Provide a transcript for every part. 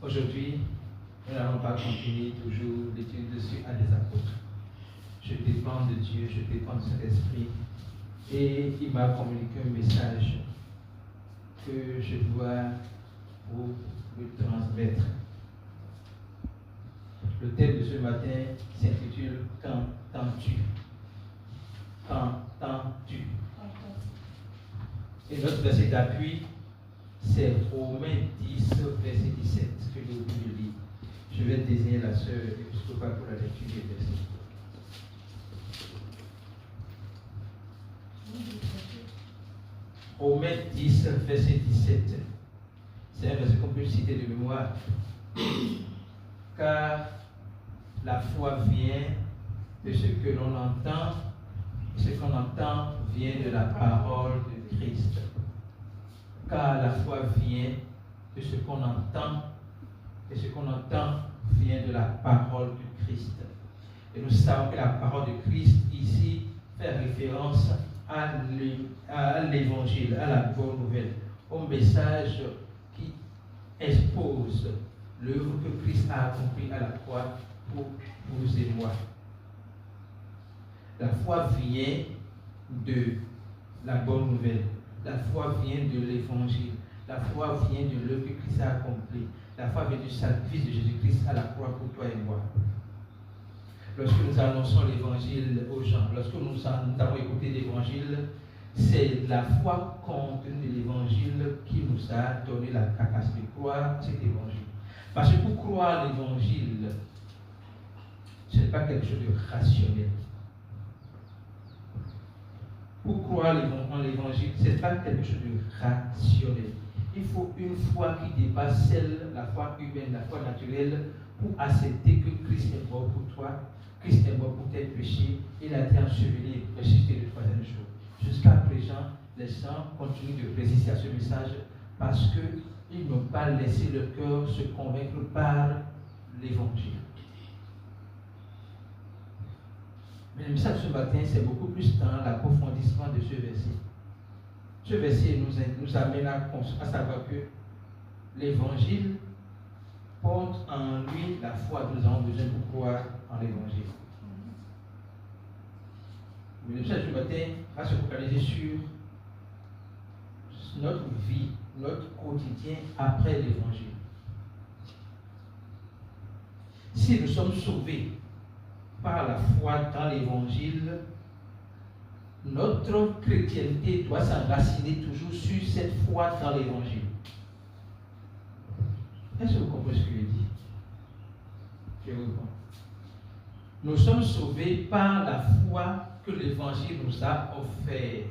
Aujourd'hui, nous n'allons pas continuer toujours l'étude sur un des apôtres. Je dépends de Dieu, je dépends de son esprit. Et il m'a communiqué un message que je dois vous le transmettre. Le thème de ce matin s'intitule Qu'entends-tu? Qu'entends-tu? Et notre verset d'appui, c'est Romains 10, verset 17, que j'ai oublié de lire. Je vais désigner la sœur épiscopale pour la lecture des versets. Romains 10, verset 17. C'est un verset qu'on peut citer de mémoire. Car la foi vient de ce que l'on entend, et ce qu'on entend vient de la parole de Christ. Car la foi vient de ce qu'on entend, et ce qu'on entend vient de la parole de Christ. Et nous savons que la parole de Christ ici fait référence à l'évangile, à la bonne nouvelle, au message qui expose l'œuvre que Christ a accomplie à la croix pour vous et moi. La foi vient de la bonne nouvelle. La foi vient de l'évangile. La foi vient de l'œuvre que Christ a accomplie. La foi vient du sacrifice de Jésus-Christ à la croix pour toi et moi. Lorsque nous annonçons l'évangile aux gens, lorsque nous avons écouté l'évangile, c'est la foi contenue de l'évangile qui nous a donné la capacité de croire cet évangile. Parce que pour croire l'évangile, ce n'est pas quelque chose de rationnel. Pour croire en l'évangile, ce n'est pas quelque chose de rationnel. Il faut une foi qui dépasse celle, la foi humaine, la foi naturelle, pour accepter que Christ est mort pour toi, Christ est mort pour tes péchés, il a été enseveli et ressuscité le troisième jour. Jusqu'à présent, les gens continuent de résister à ce message parce qu'ils n'ont pas laissé le cœur se convaincre par l'évangile. Mais le message de ce matin, c'est beaucoup plus dans l'approfondissement de ce verset. Ce verset nous amène à savoir que l'évangile porte en lui la foi que nous avons besoin pour croire en l'évangile. Mais le message du matin va se focaliser sur notre vie, notre quotidien après l'évangile. Si nous sommes sauvés par la foi dans l'évangile, notre chrétienté doit s'enraciner toujours sur cette foi dans l'évangile. Est-ce que vous comprenez ce que je dis? Je vous réponds. Nous sommes sauvés par la foi que l'évangile nous a offerte.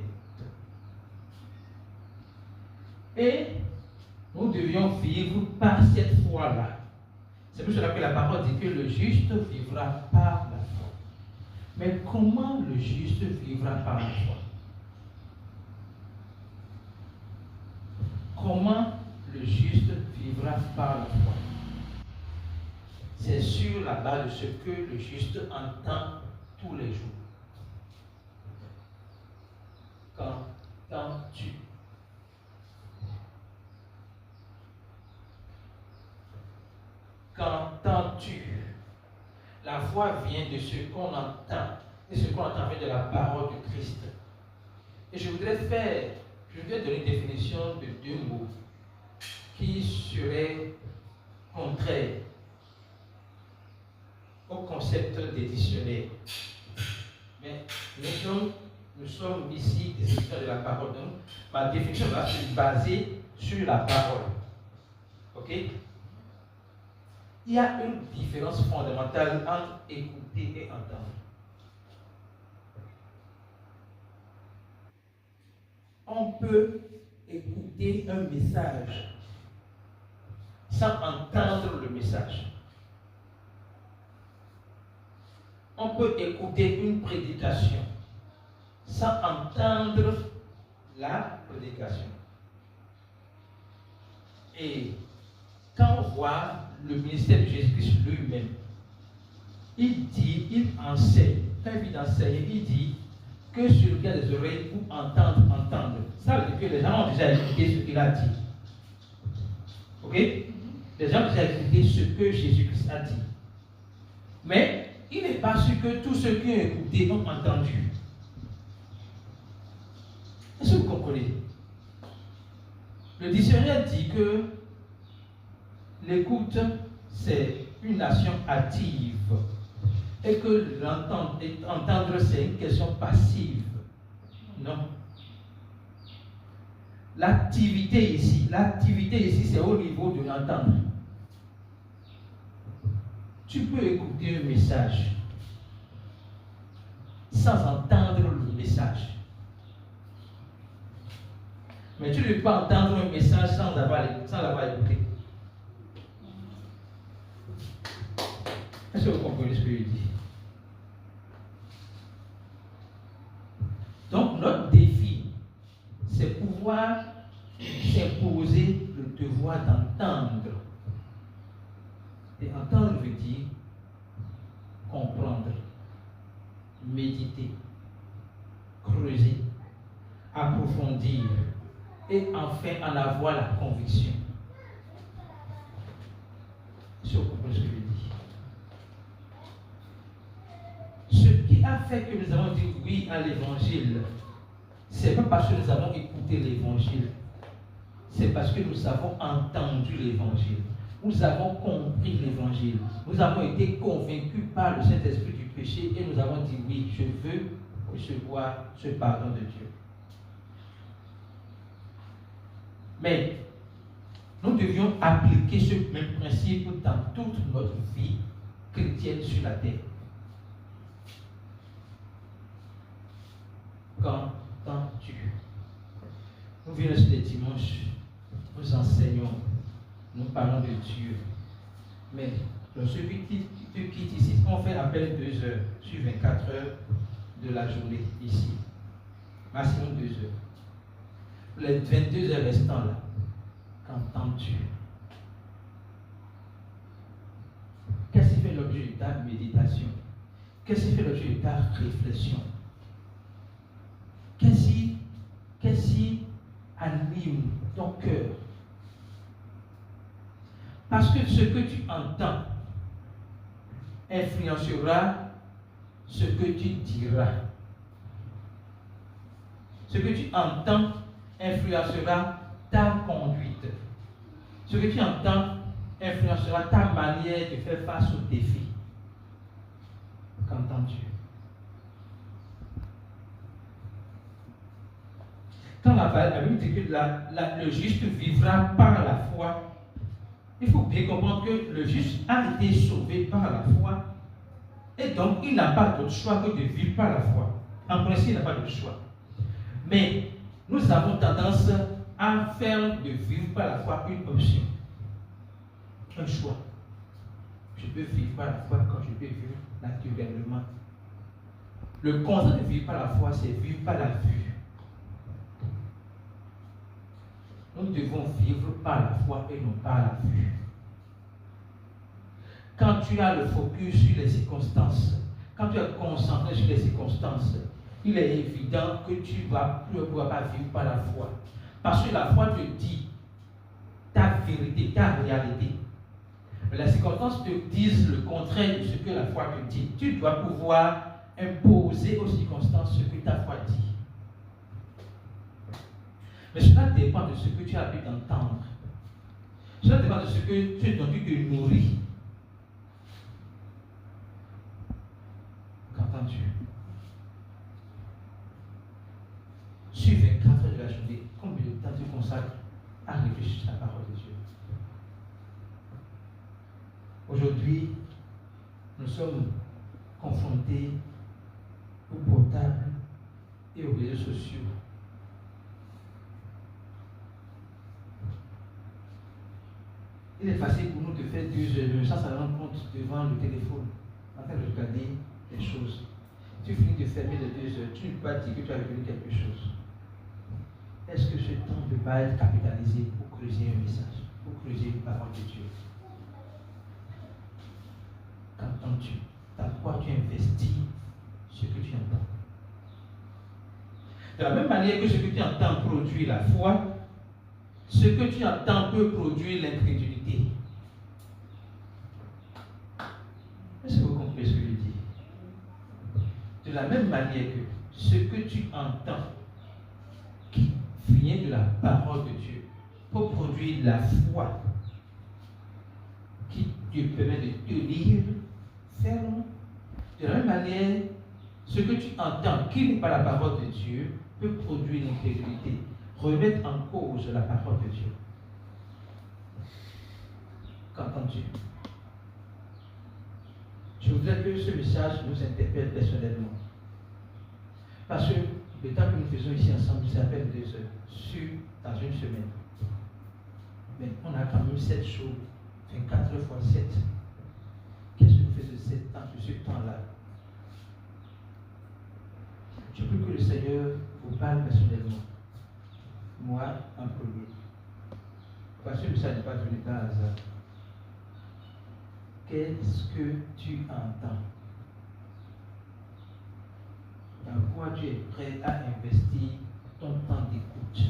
Et nous devions vivre par cette foi-là. C'est pour cela que la parole dit que le juste vivra par la foi. Mais comment le juste vivra par la foi? Comment le juste vivra par la foi? C'est sur la base de ce que le juste entend tous les jours. Qu'entends-tu? Qu'entends-tu? La foi vient de ce qu'on entend. Et ce qu'on entend vient de la parole de Christ. Et je voudrais donner une définition de deux mots qui seraient contraires au concept des dictionnaires. Mais nous sommes ici des étudiants de la parole. Donc, ma définition va se baser sur la parole. Ok? Il y a une différence fondamentale entre écouter et entendre. On peut écouter un message sans entendre le message. On peut écouter une prédication sans entendre la prédication. Et quand on voit le ministère de Jésus-Christ lui-même, il enseigne. Quand il vient d'enseigner, il dit que celui qui a des oreilles pour entendre. Ça veut dire que les gens ont déjà écouté ce qu'il a dit. Ok? Les gens ont déjà écouté ce que Jésus-Christ a dit. Mais il n'est pas sûr que tous ceux qui ont écouté ont entendu. Est-ce que vous comprenez? Le dictionnaire dit que l'écoute, c'est une action active et que entendre, c'est une question passive. Non. L'activité ici, c'est au niveau de l'entendre. Tu peux écouter un message sans entendre le message. Mais tu ne peux pas entendre un message sans l'avoir écouté. Est-ce que vous comprenez ce que je dis? Donc, notre défi, c'est pouvoir s'imposer le devoir d'entendre. Et entendre veut dire comprendre, méditer, creuser, approfondir et enfin en avoir la conviction. Est-ce que vous comprenez ce que je dis? Ce qui a fait que nous avons dit oui à l'évangile, c'est pas parce que nous avons écouté l'évangile, c'est parce que nous avons entendu l'évangile. Nous avons compris l'évangile. Nous avons été convaincus par le Saint-Esprit du péché et nous avons dit oui, je veux recevoir ce pardon de Dieu. Mais nous devions appliquer ce même principe dans toute notre vie chrétienne sur la terre. Qu'entends-tu? Nous venons sur les dimanches, nous enseignons, nous parlons de Dieu. Mais celui qui te quitte ici, on fait à peine 2 heures sur 24 heures de la journée ici. Maximum 2 heures. Les 22 heures restant là, qu'entends-tu? Qu'est-ce qui fait l'objet de ta méditation? Qu'est-ce qui fait l'objet de ta réflexion? Qu'est-ce qui anime ton cœur? Parce que ce que tu entends influencera ce que tu diras. Ce que tu entends influencera ta conduite. Ce que tu entends influencera ta manière de faire face aux défis. Qu'entends-tu? Quand la Bible dit que le juste vivra par la foi, il faut bien comprendre que le juste a été sauvé par la foi et donc il n'a pas d'autre choix que de vivre par la foi. En principe, il n'a pas de choix. Mais nous avons tendance à faire de vivre par la foi une option, un choix. Je peux vivre par la foi quand je peux vivre naturellement. Le constat de vivre par la foi, c'est vivre par la vue. Nous devons vivre par la foi et non par la vue. Quand tu as le focus sur les circonstances, quand tu es concentré sur les circonstances, il est évident que tu ne vas plus pouvoir pas vivre par la foi. Parce que la foi te dit ta vérité, ta réalité. Mais les circonstances te disent le contraire de ce que la foi te dit. Tu dois pouvoir imposer aux circonstances ce que ta foi dit. Mais cela dépend de ce que tu as pu entendre. Cela dépend de ce dont tu te nourris. Qu'entends-tu? Sur 24 heures de la journée, combien de temps tu consacres à réfléchir à la parole de Dieu? Aujourd'hui, nous sommes confrontés aux portables et aux réseaux sociaux. Il est facile pour nous de faire 2 heures sans s'en rendre compte devant le téléphone, en train de regarder des choses. Tu finis de fermer les 2 heures, tu ne peux pas dire que tu as retenu quelque chose. Est-ce que ce temps ne peut pas être capitalisé pour creuser un message, pour creuser une parole de Dieu? Qu'entends-tu? Dans quoi tu investis ce que tu entends? De la même manière que ce que tu entends produit la foi, ce que tu entends peut produire l'incrédulité. de la même manière que ce que tu entends, qui vient de la parole de Dieu, pour produire la foi qui te permet de tenir ferme. De la même manière, ce que tu entends, qui n'est pas la parole de Dieu, peut produire l'intégrité, remettre en cause la parole de Dieu. Qu'entends-tu? Je voudrais que ce message nous interpelle personnellement. Parce que le temps que nous faisons ici ensemble, ça s'appelle 2 heures, dans une semaine. Mais on a quand même 7 jours, 24 fois 7. Qu'est-ce que nous faisons de 7 temps, de ce temps-là? Je prie que le Seigneur vous parle personnellement. Moi, en premier. Parce que ça n'est pas venu par hasard. Qu'est-ce que tu entends? Dans quoi tu es prêt à investir ton temps d'écoute?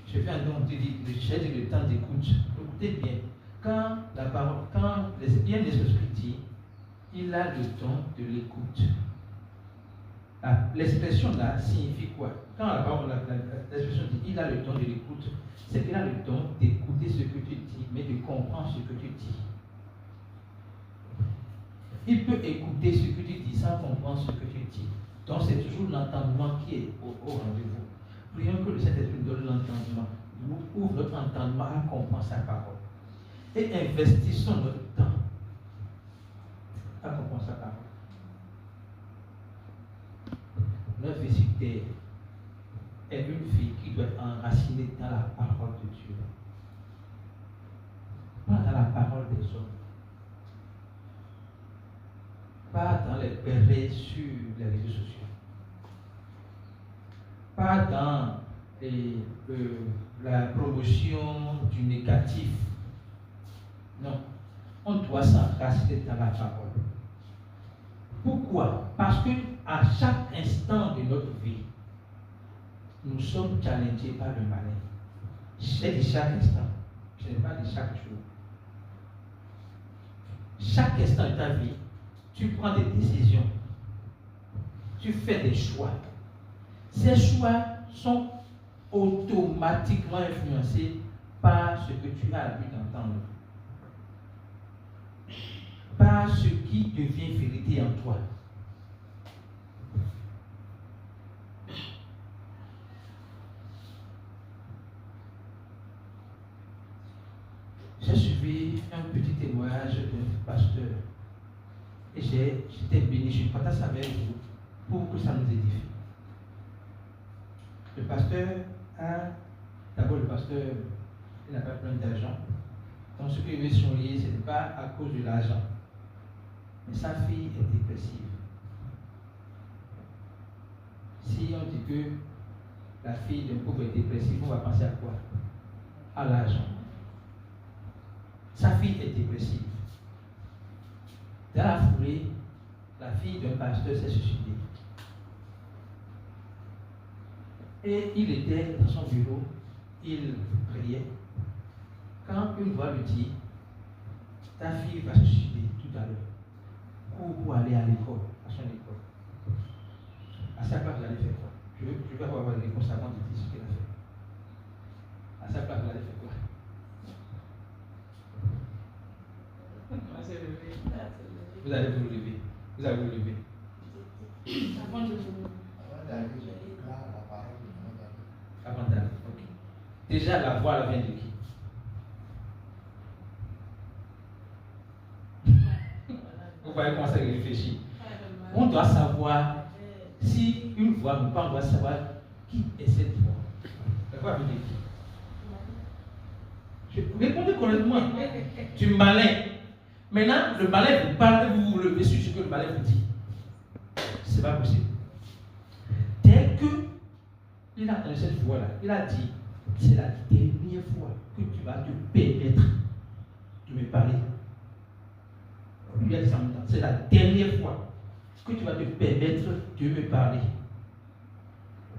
Je fais un don, on te dit, j'ai dit le temps d'écoute. Écoutez bien. Quand la parole, il y a un esprit qui dit, il a le don de l'écoute. L'expression là signifie quoi? Quand la parole, l'expression dit, il a le don de l'écoute, c'est qu'il a le don d'écouter ce que tu dis, mais de comprendre ce que tu dis. Il peut écouter ce que tu dis sans comprendre ce que tu dis. Donc c'est toujours l'entendement qui est au rendez-vous. Prions que le Saint-Esprit nous donne l'entendement, nous ouvre notre entendement à comprendre sa parole. Et investissons notre temps à comprendre sa parole. Notre visite est une fille qui doit être enracinée dans la parole de Dieu. Pas dans la parole des hommes. Pas dans les bérets sur les réseaux sociaux. Pas dans la promotion du négatif. Non. On doit s'enraciner dans la parole. Pourquoi? Parce que à chaque instant de notre vie, nous sommes challengés par le malin. C'est de chaque instant. Ce n'est pas de chaque jour. Chaque instant de ta vie, tu prends des décisions. Tu fais des choix. Ces choix sont automatiquement influencés par ce que tu as l'habitude d'entendre. Par ce qui devient vérité en toi. J'ai suivi un petit témoignage d'un pasteur et j'étais béni, je partage avec vous pour que ça nous édifie. Le pasteur d'abord le pasteur, il n'a pas plein d'argent. Donc ce qu'il veut souligner, ce n'est pas à cause de l'argent. Mais sa fille est dépressive. Si on dit que la fille d'un pauvre est dépressive, on va penser à quoi? À l'argent. Sa fille est dépressive. Dans la foulée, la fille d'un pasteur s'est suicidée. Et il était dans son bureau, il priait. Quand une voix lui dit, ta fille va se suicider tout à l'heure, cours pour aller à l'école, à son école. À sa place, vous allez faire quoi? Je vais avoir les réponses avant de dire ce qu'elle a fait. À sa place, vous allez faire quoi? Vous allez vous lever. Vous allez vous lever. Avant d'aller. Ok. Déjà, la voix elle vient de qui? Vous voyez comment ça réfléchit. On doit savoir si une voix nous parle, on doit savoir qui est cette voix. La voix vient de qui? Répondez correctement. Tu malin. Maintenant, le malin vous parle et vous vous levez sur ce que le malin vous dit. C'est pas possible. Dès que il a entendu cette voix-là, il a dit, c'est la dernière fois que tu vas te permettre de me parler. Lui a dit ça en même temps, c'est la dernière fois que tu vas te permettre de me parler.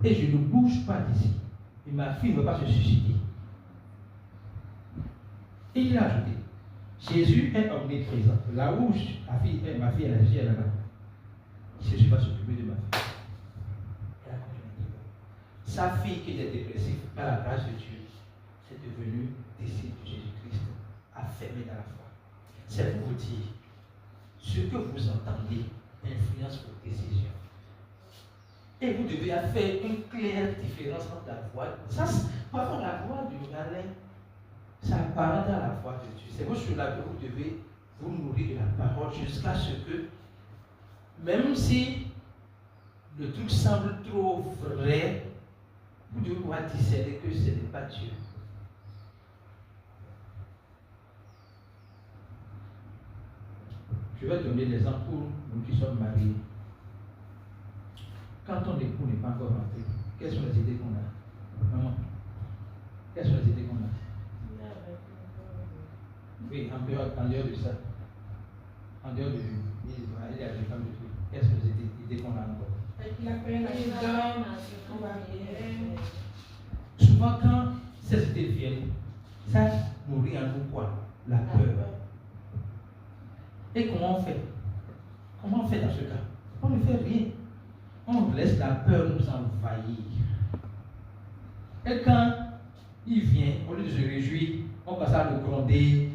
Et je ne bouge pas d'ici. Et ma fille ne va pas se suicider. Et il a ajouté, Jésus est omniprésent. Là où ma fille est là-bas. Jésus va s'occuper de ma fille. Elle a continué. Sa fille qui était dépressive, par la grâce de Dieu, est devenue disciple de Jésus-Christ, affermée dans la foi. C'est pour vous dire, ce que vous entendez influence vos décisions. Et vous devez faire une claire différence entre la voix. Ça, parfois la voix du malin, ça apparente à la voix de Dieu. C'est pour cela que vous devez vous nourrir de la parole jusqu'à ce que, même si le truc semble trop vrai, vous devez pouvoir discerner que ce n'est pas Dieu. Je vais donner l'exemple pour nous qui sommes mariés. Quand ton époux n'est pas encore rentré, quelles sont les idées qu'on a? Maman, quelles sont les idées qu'on a? Oui, en dehors de ça. En dehors de lui, il y a des femmes de tout. Quelles sont les idées qu'on a encore? Souvent, quand ces idées viennent, ça nourrit en nous quoi? La peur. Et comment on fait? Comment on fait dans ce cas? On ne fait rien. On laisse la peur nous envahir. Et quand il vient, au lieu de se réjouir, on passe à le gronder.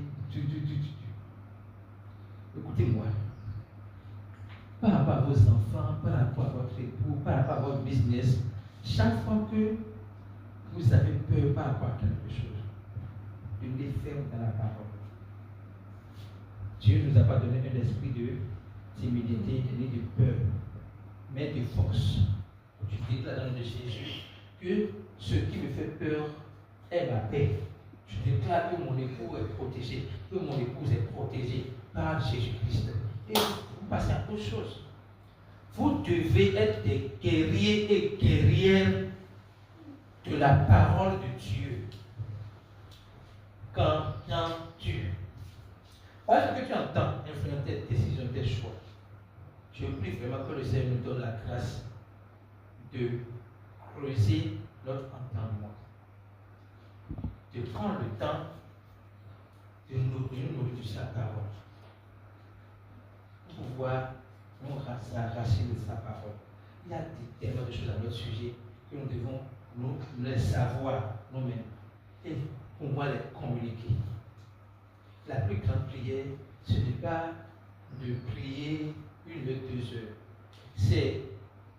Écoutez-moi. Par rapport à vos enfants, par rapport à votre époux, par rapport à votre business, chaque fois que vous avez peur par rapport à quelque chose, devenez ferme dans la parole. Dieu ne nous a pas donné un esprit de timidité ni de peur, mais de force. Je déclare dans le nom de Jésus que ce qui me fait peur est ma paix. Je déclare que mon époux est protégé, que mon épouse est protégée par Jésus-Christ. Et vous passez à autre chose. Vous devez être des guerriers et guerrières de la parole de Dieu. Qu'entends-tu? Parce que tu entends influencer tes décisions, tes choix. Je prie vraiment que le Seigneur nous donne la grâce de creuser notre entendement, de prendre le temps de nous nourrir de sa parole, pour pouvoir nous s'arracher de sa parole. Il y a tellement de choses à notre sujet que nous devons nous les savoir nous-mêmes et pouvoir les communiquer. La plus grande prière, ce n'est pas de prier 1 ou 2 heures. C'est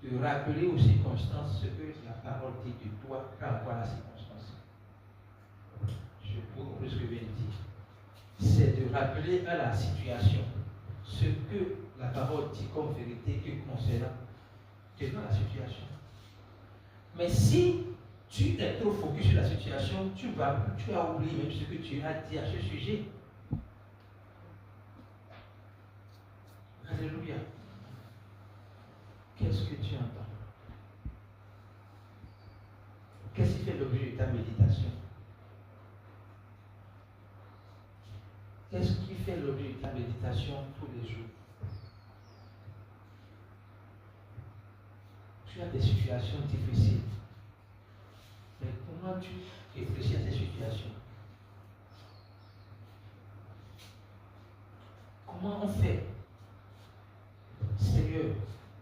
de rappeler aux circonstances ce que la parole dit de toi par rapport à la circonstance. Je peux comprendre ce que je viens de dire. C'est de rappeler à la situation ce que la parole dit comme vérité que concernant la situation. Mais si tu es trop focus sur la situation, tu as oublié même ce que tu as dit à ce sujet. Alléluia. Qu'est-ce que tu entends? Qu'est-ce qui fait l'objet de ta méditation? Qu'est-ce qui fait l'objet de ta méditation tous les jours? Tu as des situations difficiles. Mais comment tu réfléchis à ces situations? Comment on fait? Seigneur,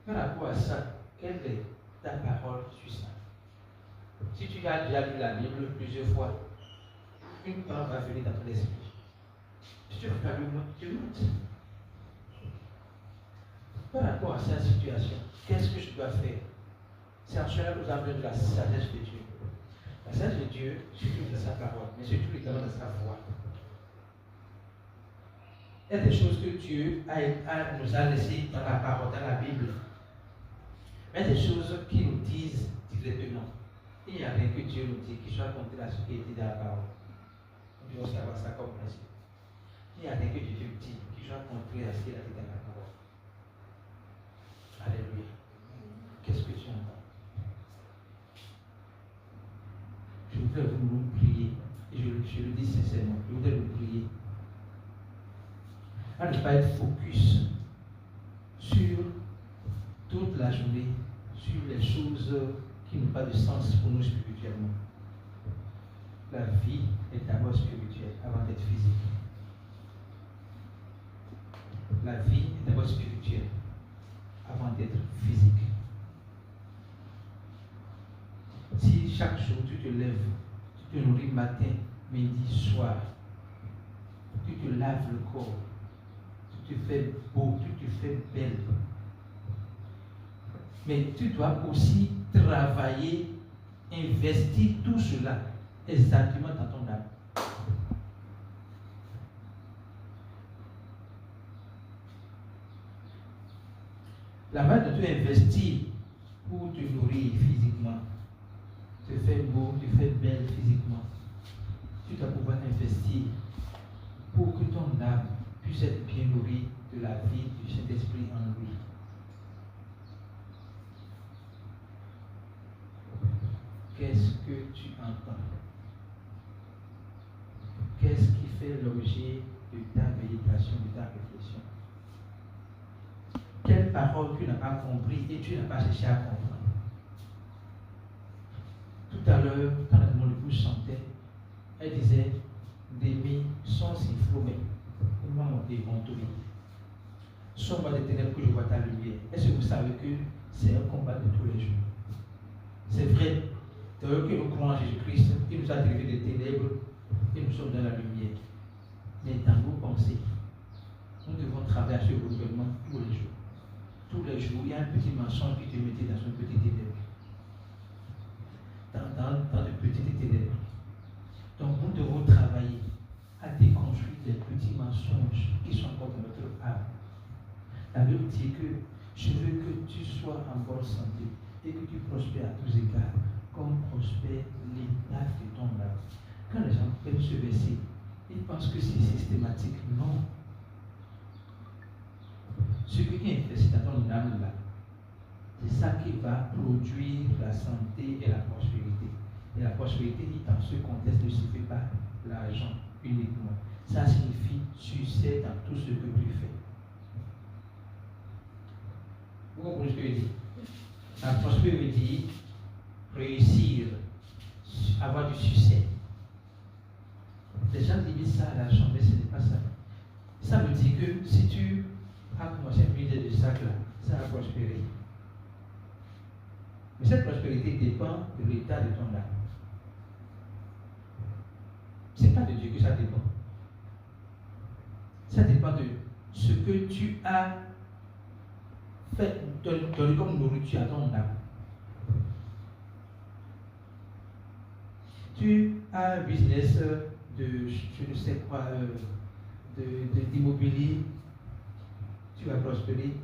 par rapport à ça, quelle est ta parole sur ça? Si tu as déjà lu la Bible plusieurs fois, une parole va venir dans ton esprit. Si tu as lu, tu notes. Par rapport à cette situation, qu'est-ce que je dois faire? C'est en cela que nous avons de la sagesse de Dieu. La sagesse de Dieu, surtout dans sa parole, mais surtout également dans sa voix. Il y a des choses que Dieu nous a laissées dans la parole, dans la Bible. Mais il y a des choses qui nous disent directement. Il n'y a rien que Dieu nous dit qui soit contraire à ce qui est dit dans la parole. Nous devons savoir ça comme principe. Il n'y a rien que Dieu nous dit qui soit contraire à ce qu'il a dit dans la parole. Alléluia. Qu'est-ce que tu entends? Je voudrais vous prier. Et je le dis sincèrement. Je voudrais vous prier. À ne pas être focus sur toute la journée, sur les choses qui n'ont pas de sens pour nous spirituellement. La vie est d'abord spirituelle avant d'être physique. La vie est d'abord spirituelle avant d'être physique. Si chaque jour tu te lèves, tu te nourris matin, midi, soir, tu te laves le corps, tu te fais beau, tu te fais belle. Mais tu dois aussi travailler, investir tout cela exactement dans ton âme. La manière de tu investir pour te nourrir physiquement, te faire beau, te faire belle physiquement, tu dois pouvoir investir pour que ton âme puisse être bien nourrie de la vie du Saint-Esprit en lui. Qu'est-ce que tu entends? Qu'est-ce qui fait l'objet de ta méditation, de ta réflexion? Quelle parole tu n'as pas compris et tu n'as pas cherché à comprendre? Tout à l'heure, quand mon épouse chantait, elle disait d'aimer son sifflement. Il m'a monté mon tour. Sois-moi des ténèbres que je vois ta lumière. Est-ce que vous savez que c'est un combat de tous les jours? C'est vrai. C'est vrai que nous croyons en Jésus-Christ, il nous a délivrés des ténèbres et nous sommes dans la lumière. Mais dans nos pensées, nous devons travailler à ce renouvellement tous les jours. Tous les jours, il y a un petit mensonge qui te mettait dans une petite ténèbre. Dans de petites ténèbres. Donc nous devons travailler à déconstruire les petits mensonges qui sont encore dans notre âme. La Bible dit que je veux que tu sois en bonne santé et que tu prospères à tous égards, comme prospère l'état de ton âme. Quand les gens prennent ce verset, ils pensent que c'est systématique. Non. Ce qui est investi dans ton âme là, c'est ça qui va produire la santé et la prospérité. Et la prospérité, dans ce contexte, ne suffit pas l'argent uniquement. Ça signifie succès dans tout ce que tu fais. Vous comprenez ce que je dis? La prospérité veut dire réussir, avoir du succès. Les gens limitent ça à l'argent, mais ce n'est pas ça. Ça veut dire que si tu as commencé à miser de sac là, ça va prospérer. Mais cette prospérité dépend de l'état de ton âme. Ce n'est pas de Dieu que ça dépend. Ça dépend de ce que tu as fait, donné comme nourriture à ton âme. Tu as un business de, je ne sais quoi, d'immobilier, tu vas prospérer.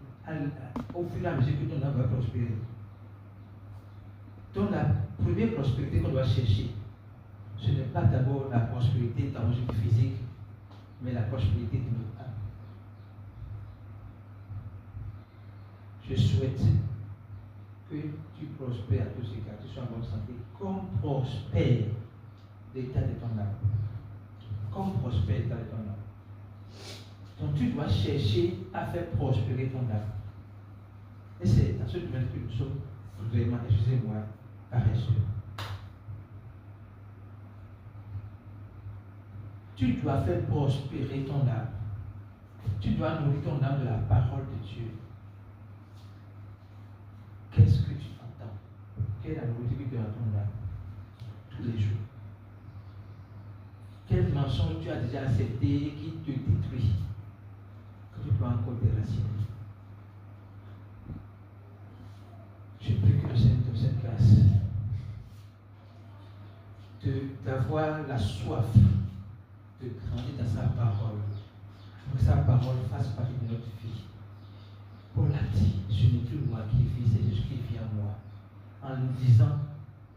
Au fur et à mesure que ton âme va prospérer. Donc la première prospérité qu'on doit chercher, ce n'est pas d'abord la prospérité dans notre physique, mais la prospérité de notre âme. Je souhaite que tu prospères à tous égards, que tu sois en bonne santé, comme prospère l'état de ton âme. Comme prospère l'état de ton âme. Donc tu dois chercher à faire prospérer ton âme. Et c'est dans ce domaine que nous sommes vraiment, excusez-moi, paresseux. Tu dois faire prospérer ton âme. Tu dois nourrir ton âme de la parole de Dieu. Qu'est-ce que tu entends? Quelle est la nourriture qui te donne ton âme tous les jours? Quel mensonge tu as déjà accepté qui te détruit? Que tu dois encore déraciner. Je prie que le Seigneur te donne cette grâce d'avoir la soif de grandir dans sa parole, pour que sa parole fasse partie de notre vie. Paul a dit, ce n'est plus moi qui vis, c'est Jésus qui vit en moi. En nous disant,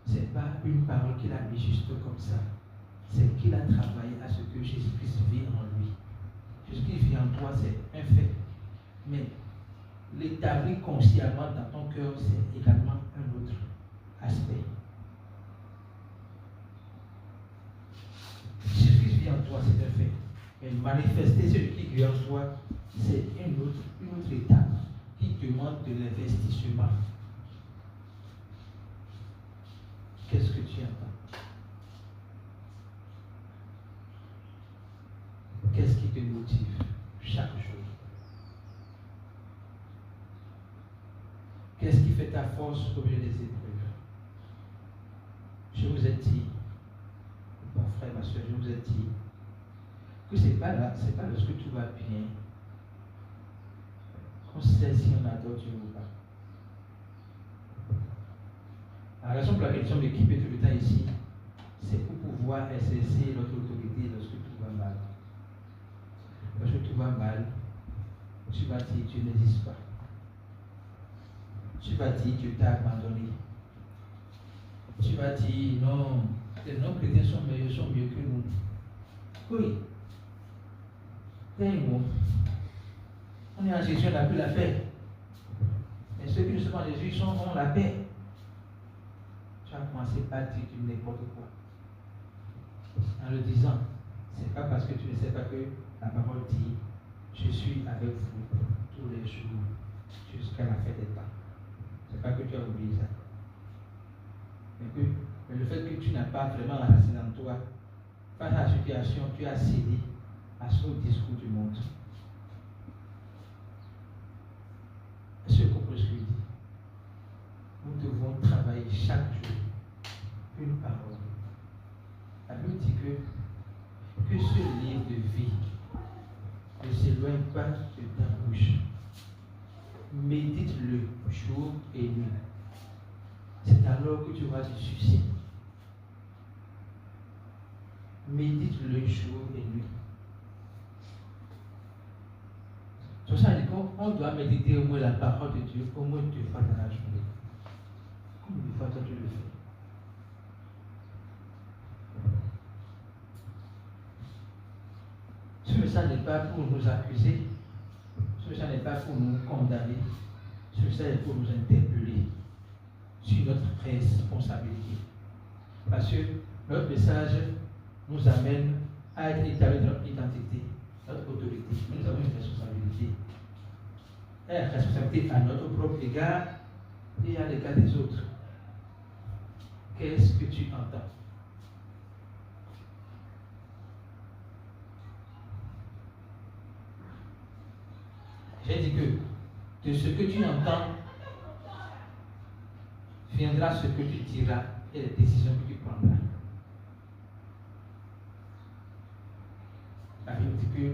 ce n'est pas une parole qu'il a mis juste comme ça, c'est qu'il a travaillé à ce que Jésus-Christ vit en lui. Jésus qui vit en toi, c'est un fait. Mais l'établir consciemment dans ton cœur, c'est également un autre aspect. Jésus vit en toi, c'est un fait. Mais manifester celui qui vit en toi, c'est une autre étape qui demande de l'investissement. Qu'est-ce que tu entends? Qu'est-ce qui te motive chaque jour? Qu'est-ce qui fait ta force au milieu des épreuves? Je vous ai dit, mon frère, ma soeur, je vous ai dit que ce n'est pas là, c'est pas lorsque tout va bien qu'on sait si on adore Dieu ou pas. La raison pour laquelle nous sommes équipés tout le temps ici, c'est pour pouvoir exercer notre autorité lorsque tout va mal. Lorsque tout va mal, tu vas dire Dieu n'existe pas. Tu vas dire Dieu t'a abandonné. Tu vas dire non, les non-chrétiens sont mieux que nous. Oui. On est en Jésus, on n'a plus la paix. Mais ceux qui ne sont en Jésus ont la paix. Tu vas commencer par dire du n'importe quoi. En le disant, ce n'est pas parce que tu ne sais pas que la parole dit je suis avec vous tous les jours jusqu'à la fin des temps. Ce n'est pas que tu as oublié ça. Mais le fait que tu n'as pas vraiment enraciné en toi, face à la situation, tu as cédé à ce discours du monde. Est-ce que vous comprenez ce que je dis? Nous devons travailler chaque jour une parole. La Bible dit que ce livre de vie ne s'éloigne pas de ta bouche. Médite-le jour et nuit. C'est alors que tu auras du succès. Médite-le jour et nuit. Sur ça, on doit méditer au moins la parole de Dieu au moins 2 fois dans la journée. Combien de fois toi tu le fais? Ce message n'est pas pour nous accuser, ce message n'est pas pour nous condamner, ce message est pour nous interpeller sur notre responsabilité. Parce que notre message nous amène à être établi dans notre identité, notre autorité. Nous avons une responsabilité. Et la responsabilité à notre propre égard et à l'égard des autres. Qu'est-ce que tu entends? J'ai dit que de ce que tu entends viendra ce que tu diras et les décisions que tu prendras. La Bible dit que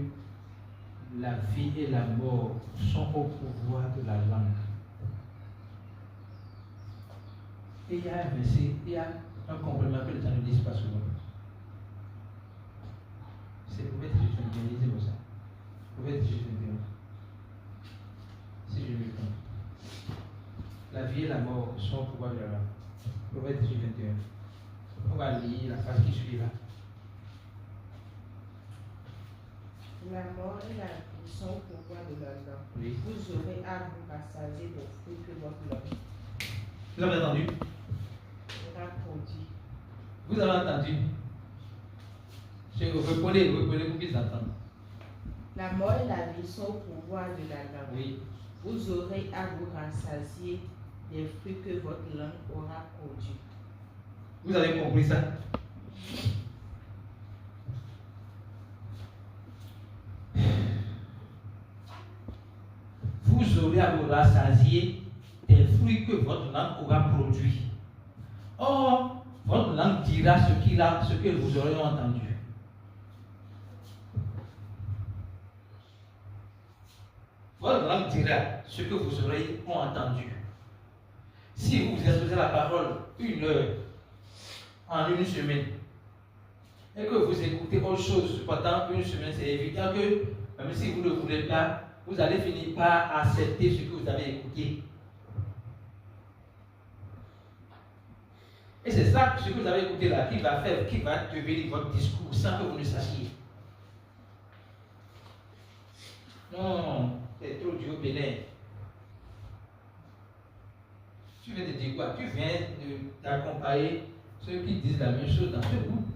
la vie et la mort sont au pouvoir de la langue. Et il y a un verset, il y a un complément que les gens ne disent pas souvent. C'est Proverbe 18, lisez-moi ça. Proverbe 18, si je me trompe. La vie et la mort sont au pouvoir de la langue. Proverbe 18, 21. On va lire la phrase qui suit là. La mort et la vie sont au pouvoir de la langue. Oui. Vous aurez à vous rassasier des fruits que votre langue. Vous avez entendu? Aura produit. Vous avez entendu? Reprenez pour qu'ils entendent. La mort et la vie sont au pouvoir de la langue. Oui. Vous aurez à vous rassasier des fruits que votre langue aura produit. Vous avez compris ça? Vous aurez à vous rassasier des fruits que votre langue aura produits. Or, votre langue dira ce que vous aurez entendu. Votre langue dira ce que vous aurez entendu. Si vous exposez la parole 1 heure en une semaine, et que vous écoutez autre chose pendant une semaine, c'est évident que, même si vous ne voulez pas, vous allez finir par accepter ce que vous avez écouté. Et c'est ça, ce que vous avez écouté là, qui va devenir votre discours sans que vous ne sachiez. Non, c'est trop Dieu bénin. Tu viens de dire quoi? Tu viens d'accompagner ceux qui disent la même chose dans ce groupe.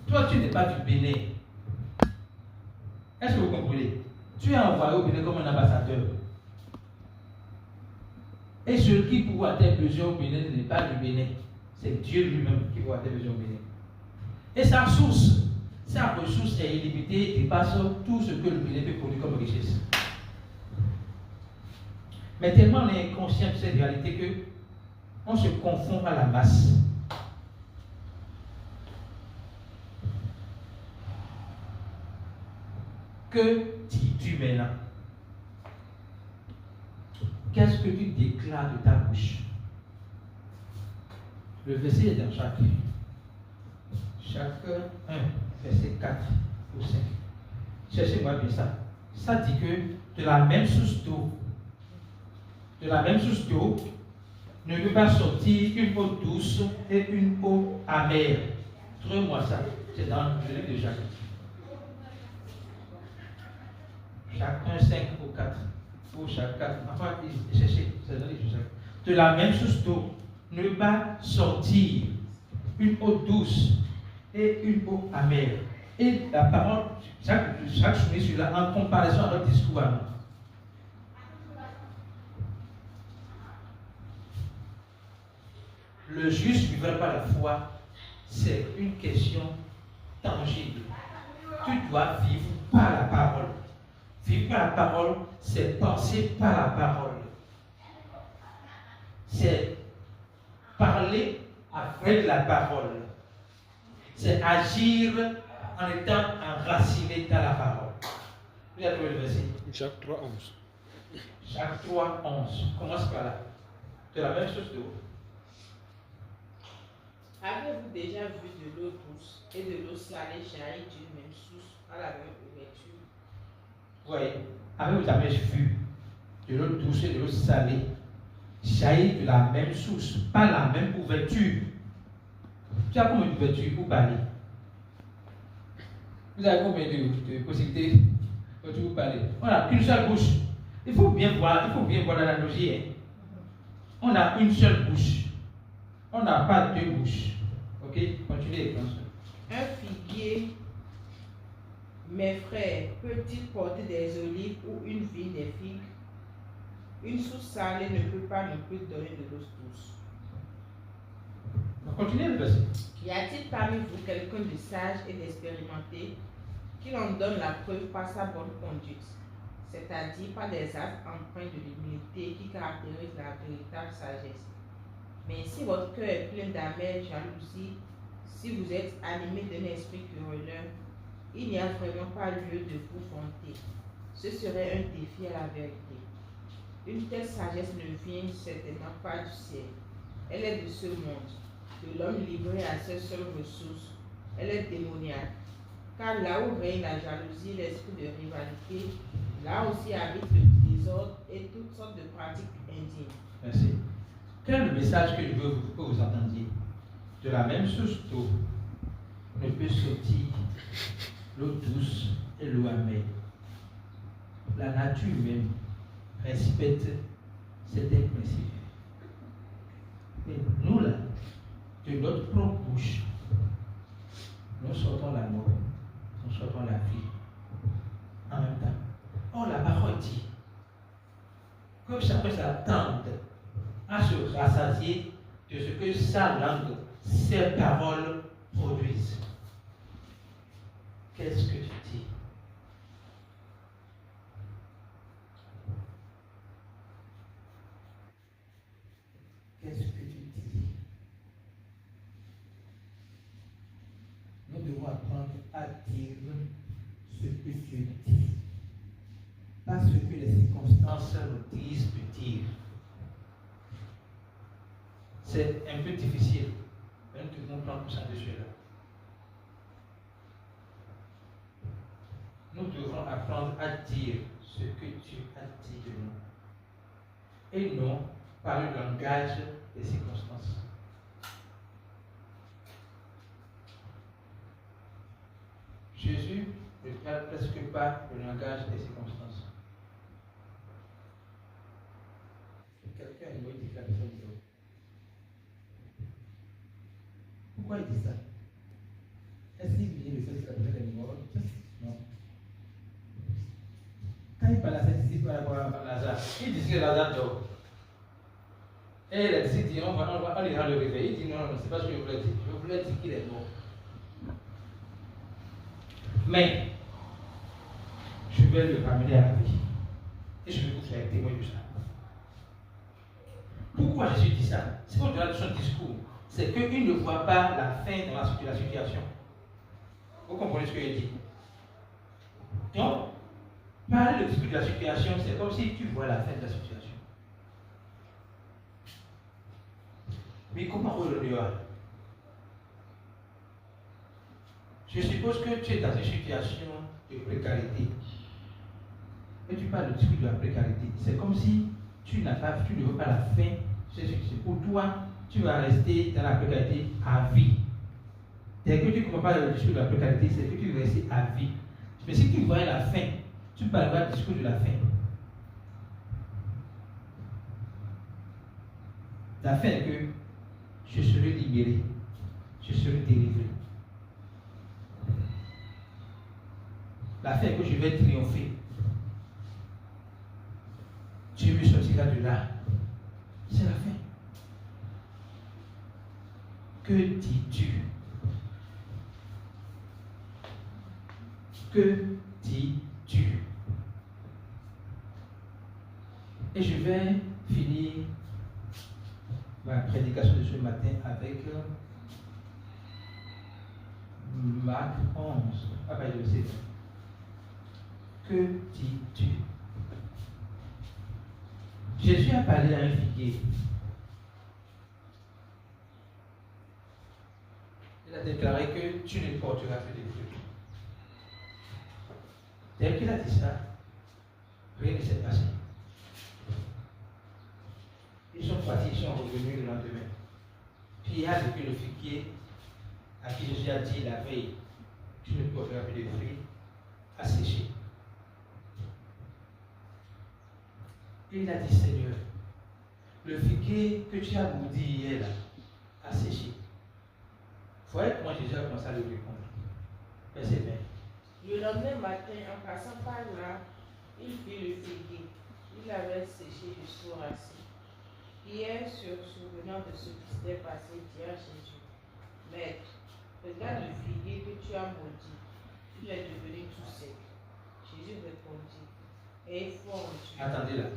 Toi, tu n'es pas du Bénin. Est-ce que vous comprenez? Tu es envoyé au Bénin comme un ambassadeur. Et celui qui pourra avoir tes besoins au Bénin n'est pas du Bénin. C'est Dieu lui-même qui pourra avoir tes besoins au Bénin. Et sa ressource est illimitée et dépasse tout ce que le Bénin peut produire comme richesse. Mais tellement on est inconscient de cette réalité que on se confond à la masse. Que dis-tu maintenant? Qu'est-ce que tu déclares de ta bouche? Le verset est dans chaque 1, verset 4 ou 5. Cherchez-moi bien ça. Ça dit que de la même source d'eau, ne peut pas sortir une eau douce et une eau amère. Trouvez-moi ça. C'est dans le livre de Jacques. Jacques 1, 5 ou 4. Ou Jacques 4. Enfin, cherchez. C'est dans le livre de Jacques. De la même source d'eau, ne peut pas sortir une eau douce et une eau amère. Et la parole, Jacques soumet celui-là en comparaison à notre discours à nous. Le juste vivra par la foi, c'est une question tangible. Tu dois vivre par la parole. Vivre par la parole, c'est penser par la parole. C'est parler avec la parole. C'est agir en étant enraciné dans la parole. Vous avez trouvé le verset? Jacques 3, 11. Jacques 3, 11. Commence par là. C'est la même chose de vous. Avez-vous déjà vu de l'eau douce et de l'eau salée jaillir d'une même source à la même ouverture? Oui. Avez-vous jamais vu de l'eau douce et de l'eau salée jaillir de la même source, pas la même ouverture? Tu as combien d'ouvertures pour parler? Vous avez combien de possibilités pour vous parler? On n'a qu'une seule bouche. Il faut bien voir l'analogie. Hein? On a une seule bouche. On n'a pas deux bouches. Ok? Continuez. Un figuier, mes frères, peut-il porter des olives ou une vigne des figues? Une source salée ne peut pas non plus donner de l'eau douce. Continuez le verset. Y a-t-il parmi vous quelqu'un de sage et d'expérimenté qui en donne la preuve par sa bonne conduite, c'est-à-dire par des actes empreints de l'humilité qui caractérisent la véritable sagesse? Mais si votre cœur est plein d'amère jalousie, si vous êtes animé d'un esprit querelleur, il n'y a vraiment pas lieu de vous vanter. Ce serait un défi à la vérité. Une telle sagesse ne vient certainement pas du ciel. Elle est de ce monde, de l'homme livré à ses seules ressources. Elle est démoniaque. Car là où règne la jalousie, l'esprit de rivalité, là aussi habite le désordre et toutes sortes de pratiques indignes. Merci. Quel est le message que je veux que vous entendiez? De la même source d'eau ne peut sortir l'eau douce et l'eau amère. La nature humaine respecte certains principes. Et nous là, de notre propre bouche, nous sortons la mort, nous sortons la vie en même temps. Or la parole dit que chacun s'attende à se rassasier de ce que sa langue, ses paroles produisent. Qu'est-ce que tu dis? Qu'est-ce que tu dis? Nous devons apprendre à dire ce que Dieu dit. Pas ce que les circonstances nous disent de dire. C'est un peu difficile. Mais nous devons prendre conscience de cela. Nous devons apprendre à dire ce que Dieu a dit de nous. Et non par le langage des circonstances. Jésus ne parle presque pas le langage des circonstances. Quelqu'un a dit que la personne dit. Pourquoi il dit ça? Est-ce qu'il vient de faire que la personne est morte? Non. Quand il parle à ses disciples par rapport à Lazare, il dit que Lazare dort. Et les disciples disent on ira le réveiller. Il dit non, c'est pas ce que je voulais dire. Je voulais dire qu'il est mort. Mais je vais le ramener à la vie. Et je vais vous faire témoin de ça. Pourquoi Jésus dit ça? C'est au-delà de son discours. C'est qu'il ne voit pas la fin dans la situation. Vous comprenez ce que je dis? Donc, parler du discours de la situation, c'est comme si tu vois la fin de la situation. Mais comment on le dira? Je suppose que tu es dans une situation de précarité. Et tu parles du discours de la précarité. C'est comme si tu ne veux pas la fin. Pour toi, tu vas rester dans la précarité à vie. Dès que tu ne comprends pas le discours de la précarité, c'est que tu vas rester à vie. Mais si tu vois la fin, tu parleras du discours de la fin. La fin est que je serai libéré, je serai délivré. La fin est que je vais triompher. Dieu me sortira de là. C'est la fin. Que dis-tu? Que dis-tu? Et je vais finir ma prédication de ce matin avec Marc 11. Après, je sais. Que dis-tu? Jésus a parlé à un figuier. Il a déclaré que tu ne porteras que des fruits. Dès qu'il a dit ça, rien ne s'est passé. Ils sont partis, ils sont revenus le lendemain. Puis il y a depuis le figuier à qui Jésus a dit la veille, tu ne porteras que des fruits, a séché. Et il a dit, Seigneur, le figuier que tu as maudit hier là, a séché. Vous voyez comment Jésus a commencé à le répondre. Verset 20. Le lendemain matin, en passant par là, il vit le figuier. Il avait séché du soir assis. Pierre, se souvenant de ce qui s'était passé, dit à Jésus, Maître, regarde le figuier que tu as maudit. Il est devenu tout sec. Jésus répondit, ayez foi en Dieu. Attendez là.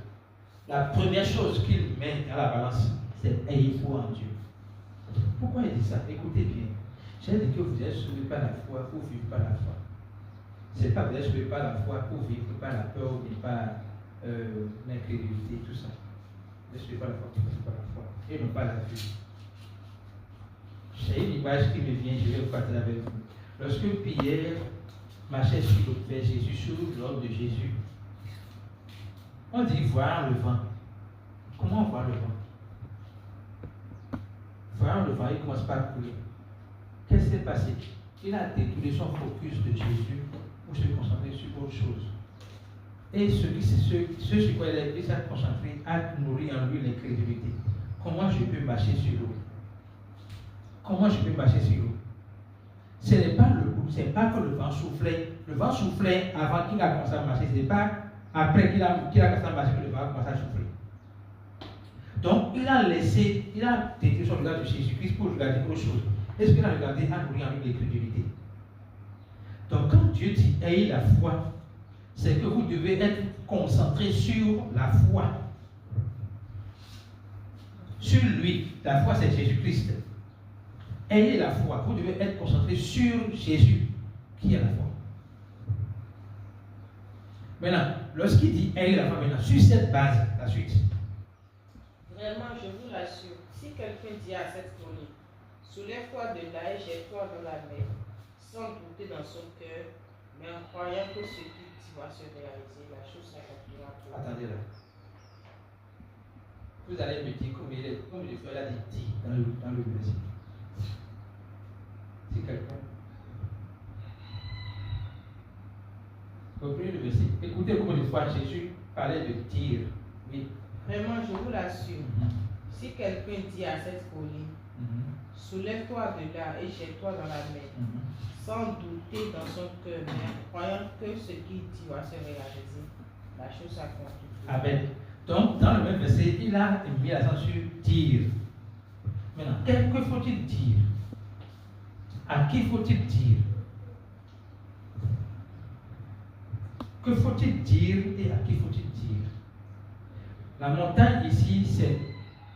La première chose qu'il met dans la balance, c'est ayez foi en Dieu. Pourquoi il dit ça? Écoutez bien. J'ai dit que vous êtes sauvés par la foi pour vivre par la foi. Ce n'est pas vous êtes sauvés par la foi pour vivre par la peur ou par l'incrédulité, tout ça. Vous êtes sauvés par la foi pour vivre par la foi et non pas la vue. C'est une image qui me vient, je vais vous partager avec vous. Lorsque Pierre marchait sur l'eau vers Jésus, sur l'ordre de Jésus, on dit voir le vent. Comment voir le vent? Voir le vent, il commence par couler. Qu'est-ce qui s'est passé? Il a détourné son focus de Jésus pour se concentrer sur autre chose. Et ce sur quoi il s'est concentré a nourri en lui l'incrédulité. Comment je peux marcher sur l'eau? Comment je peux marcher sur l'eau? Ce n'est pas que le vent soufflait. Le vent soufflait avant qu'il a commencé à marcher. Ce n'est pas après qu'il a commencé à marcher que le vent a commencé à souffler. Donc, il a détruit son regard de Jésus-Christ pour regarder autre chose. Et ce qu'il a regardé a nourri en lui l'incrédulité. Donc, quand Dieu dit ayez la foi, c'est que vous devez être concentré sur la foi. Sur lui. La foi, c'est Jésus-Christ. Ayez la foi. Vous devez être concentré sur Jésus, qui est la foi. Maintenant, lorsqu'il dit ayez la foi, maintenant, sur cette base, la suite. Vraiment, je vous l'assure, si quelqu'un dit à cette colline, soulève-toi de là et jette-toi dans la mer, sans douter dans son cœur, mais en croyant que ce qu'il dit va se réaliser, la chose s'accomplira pour lui. Attendez là. Vous allez me dire comme le frère l'a dit dans le verset. C'est quelqu'un. Reprenez le verset. Écoutez comment une fois Jésus parlait de dire. Oui. Vraiment, je vous l'assure, si quelqu'un dit à cette colline, soulève-toi de là et jette-toi dans la mer, sans douter dans son cœur, mais croyant que ce qu'il dit va se réaliser, la chose s'accomplira. Amen. Donc, dans le même verset, il a mis l'accent sur dire. Maintenant, que faut-il dire? À qui faut-il dire? Que faut-il dire et à qui faut-il dire? La montagne ici, c'est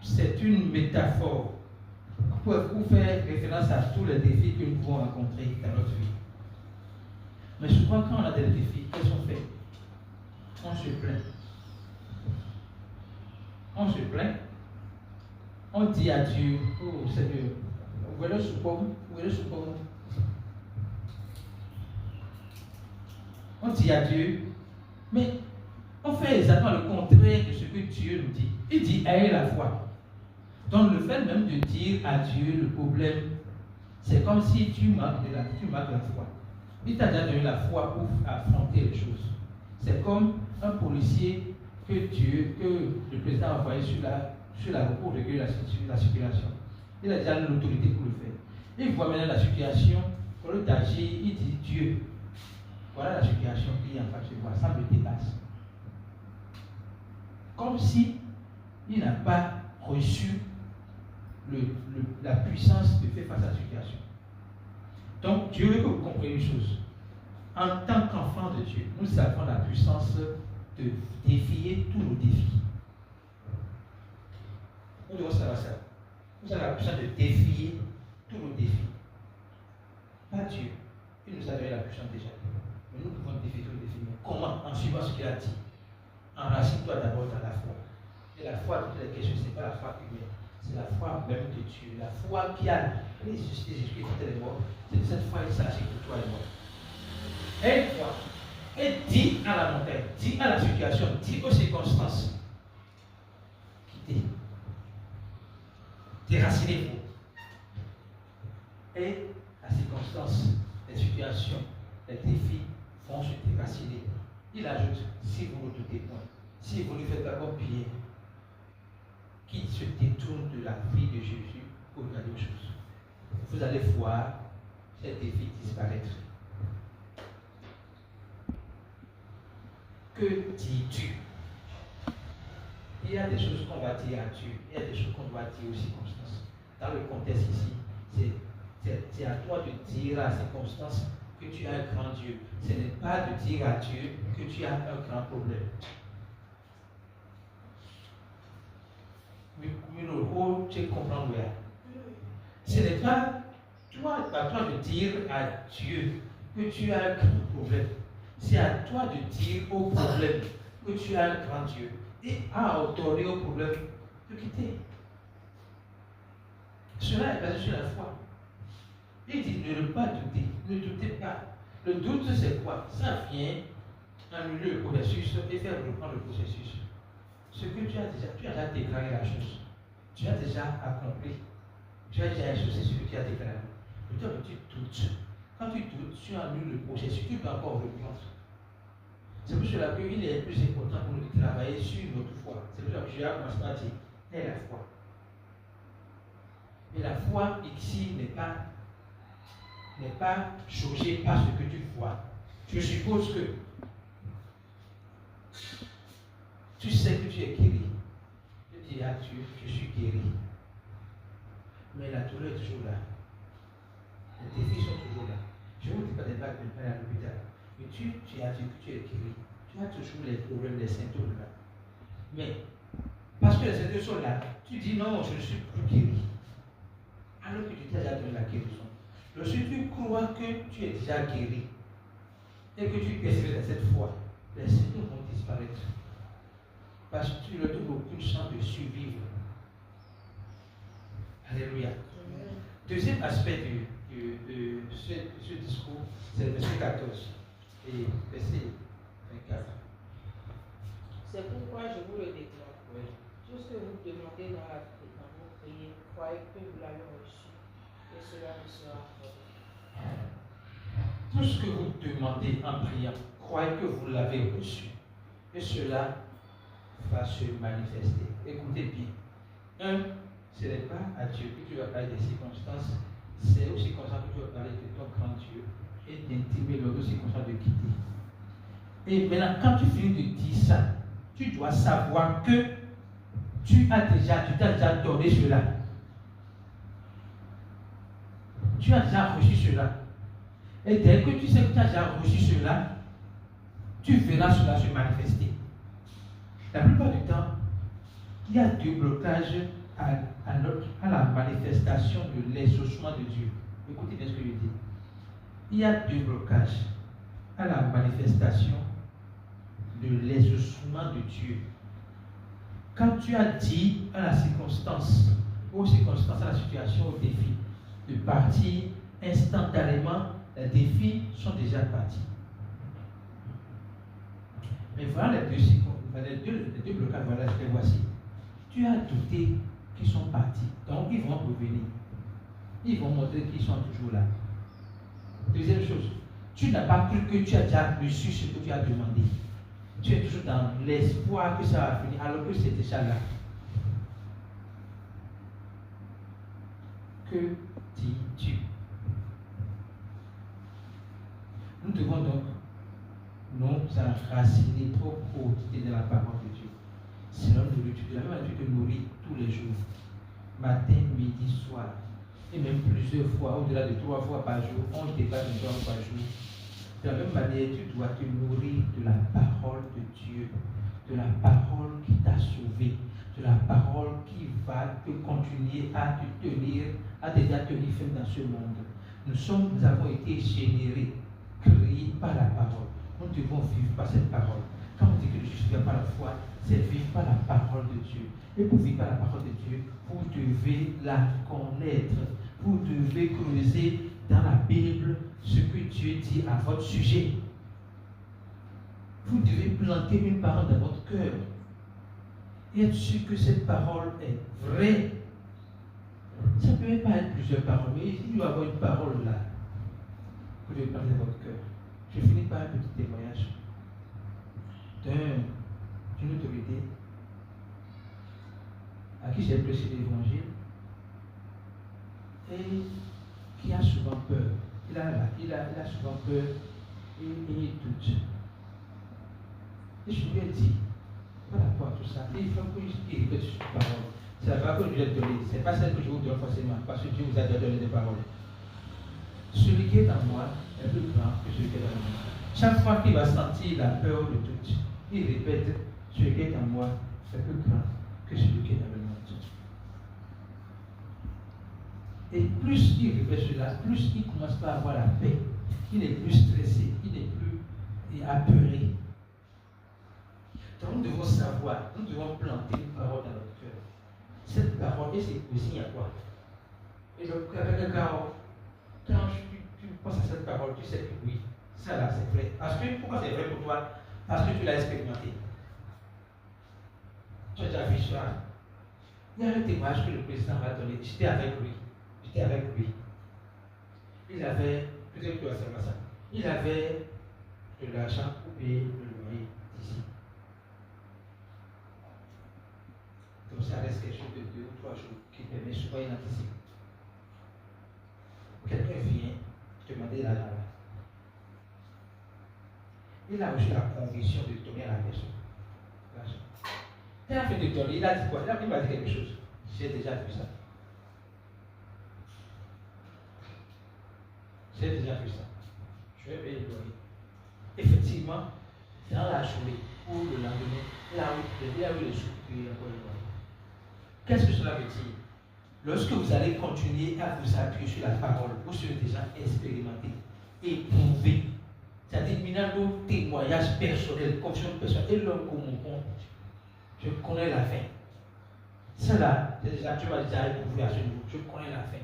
c'est une métaphore pour faire référence à tous les défis que nous pouvons rencontrer dans notre vie. Mais souvent, quand on a des défis, qu'est-ce qu'on fait? On se plaint. On se plaint. On dit à Dieu, oh Seigneur, où est le soupçon? Où est le soupçon? On dit à Dieu, mais on fait exactement le contraire de ce que Dieu nous dit. Il dit, ayez la foi. Donc le fait même de dire à Dieu le problème, c'est comme si tu manques la foi. Il t'a déjà donné la foi pour affronter les choses. C'est comme un policier que le président a envoyé sur la route pour réguler la circulation. Il a déjà l'autorité pour le faire. Il voit maintenant la situation, au lieu d'agir, il dit Dieu, voilà la situation qui est en face de moi, ça me dépasse. Comme si il n'a pas reçu la puissance de faire face à la situation. Donc Dieu veut que vous compreniez une chose. En tant qu'enfant de Dieu, nous avons la puissance de défier tous nos défis. Nous devons savoir ça. Nous avons la puissance de défier tous nos défis. Pas Dieu. Il nous a donné la puissance déjà. Mais nous pouvons défier tous nos défis. Mais comment? En suivant ce qu'il a dit. Enracine-toi d'abord dans la foi. Et la foi, toutes les questions, ce n'est pas la foi humaine. C'est la foi même de Dieu. La foi qui a ressuscité Jésus qui était mort. C'est cette foi qui s'agit pour toi et moi. Et toi, et dis à la montagne, dis à la situation, dis aux circonstances, quittez, déracinez-vous. Et la circonstance, les situations, les défis vont se déraciner. Il ajoute, si vous ne doutez point, si vous ne faites pas comme Pierre, qui se détourne de la vie de Jésus pour regarder aux choses, vous allez voir ces défis disparaître. Que dis-tu? Il y a des choses qu'on va dire à Dieu, il y a des choses qu'on doit dire aux circonstances. Dans le contexte ici, c'est à toi de dire à la circonstance que tu as un grand Dieu. Ce n'est pas de dire à Dieu que tu as un grand problème. Tu comprends bien. Ce n'est pas à toi de dire à Dieu que tu as un grand problème. C'est à toi de dire au problème que tu as un grand Dieu et à ordonner au problème de quitter. Cela est basé sur la foi. Il dit de ne pas douter, ne doutez pas. Le doute, c'est quoi? Ça vient annuler le processus et faire reprendre le processus. Ce que tu as déjà déclaré la chose. Tu as déjà accompli. Tu as déjà exaucé ce que tu as déclaré. Le temps que tu doutes. Quand tu doutes, tu annules le processus, tu peux encore reprendre. C'est pour cela qu'il est plus important pour nous de travailler sur notre foi. C'est pour cela que je vais commencer par dire, est la foi. Et la foi ici n'est pas jaugée par ce que tu vois. Je suppose que tu sais que tu es guéri. Tu dis à Dieu, je suis guéri. Mais la douleur est toujours là. Les défis sont toujours là. Je ne vous dis pas des vagues de pain à l'hôpital. Mais tu as dit que tu es guéri. Tu as toujours les problèmes, les symptômes là. Mais, parce que les symptômes sont là, tu dis non, je ne suis plus guéri. Alors que tu t'es déjà donné la guérison. Lorsque tu crois que tu es déjà guéri et que tu persévères dans cette foi, les symptômes vont disparaître. Parce que tu ne leur donnes aucune chance de survivre. Alléluia. Deuxième aspect de ce discours, c'est le verset 14 et verset 24. C'est pourquoi je vous le déclare. Oui. Tout ce que vous demandez dans vos prières, croyez que vous l'avez reçu et cela vous sera accordé. Tout ce que vous demandez en priant, croyez que vous l'avez reçu et cela va se manifester. Écoutez bien. Ce n'est pas à Dieu que tu vas parler des circonstances, c'est aux circonstances que tu vas parler de ton grand Dieu et d'intimer l'autre circonstance de quitter. Et maintenant, quand tu finis de dire ça, tu dois savoir que tu t'as déjà donné cela. Tu as déjà reçu cela. Et dès que tu sais que tu as déjà reçu cela, tu verras cela se manifester. La plupart du temps, il y a deux blocages à la manifestation de l'exaucement de Dieu. Écoutez bien ce que je dis. Il y a deux blocages à la manifestation de l'exaucement de Dieu. Quand tu as dit à la circonstance, aux circonstances, à la situation, au défi, de partir instantanément, les défis sont déjà partis. Mais voilà les deux blocages, voilà, les voici. Tu as douté qu'ils sont partis, donc ils vont revenir. Ils vont montrer qu'ils sont toujours là. Deuxième chose, tu n'as pas cru que tu as déjà reçu ce que tu as demandé. Tu es toujours dans l'espoir que ça va finir, alors que c'est déjà là. Que dis-tu? Nous devons donc nous enraciner trop haut dans la parole de Dieu. Sinon, de la même manière que tu te nourris tous les jours, matin, midi, soir, et même plusieurs fois, au-delà de 3 fois par jour, on dépasse de 3 fois par jour. De la même manière, tu dois te nourrir de la parole de Dieu, de la parole qui t'a sauvé, de la parole qui va te continuer à te tenir, à te tenir ferme dans ce monde. Nous avons été générés, créés par la parole. Nous devons vivre par cette parole. Quand on dit que je suis par la foi, c'est vivre par la parole de Dieu. Et pour vivre par la parole de Dieu, vous devez la connaître. Vous devez creuser dans la Bible ce que Dieu dit à votre sujet. Vous devez planter une parole dans votre cœur et être sûr que cette parole est vraie. Ça ne peut même pas être plusieurs paroles, mais il doit y avoir une parole là que vous devez planter dans votre cœur. Je finis par un petit témoignage d'une autorité à qui j'ai prêché l'évangile et qui a souvent peur. Il a souvent peur et il doute. Et je lui ai dit, par rapport à tout ça, il faut qu'il répète cette parole. C'est la parole que je lui ai donnée. Ce n'est pas celle que je vous donne forcément, parce que Dieu vous a déjà donné des paroles. Celui qui est en moi est plus grand que celui qui est dans moi. Chaque fois qu'il va sentir la peur ou le doute, il répète, celui qui est en moi est plus grand que celui qui est dans le monde. Et plus il répète cela, plus il commence par avoir la paix. Il n'est plus stressé, il n'est plus apeuré. Donc nous devons savoir, nous devons planter une parole dans notre cœur. Cette parole, et c'est aussi à quoi? Et donc, quand tu penses à cette parole, tu sais que oui, ça là c'est vrai. Pourquoi c'est vrai pour toi? Parce que tu l'as expérimenté. Tu as déjà vu ça. Il y a un témoignage que le président m'a donné. J'étais avec lui. Il avait, peut-être que tu vas savoir ça, il avait de l'argent pour payer le loyer d'ici. Donc ça reste quelque chose de 2 ou 3 jours qui permet souvent une anticipe. Quelqu'un vient te demander l'argent là. Il a reçu la conviction de donner à la personne l'argent. Quand il a fait de donner, il a dit quoi? Il m'a dit quelque chose. J'ai déjà vu ça. J'ai déjà vu ça. Je vais payer le loyer. Effectivement, dans la journée ou le lendemain, il a eu le sous pour payer encore le loyer. Qu'est-ce que cela veut dire? Lorsque vous allez continuer à vous appuyer sur la parole, vous serez déjà expérimenté, éprouvé. C'est-à-dire, maintenant, nos témoignages personnels, confiance personnelle, et l'homme comme mon compte, je connais la fin. Cela, tu m'as déjà éprouvé à ce niveau, je connais la fin.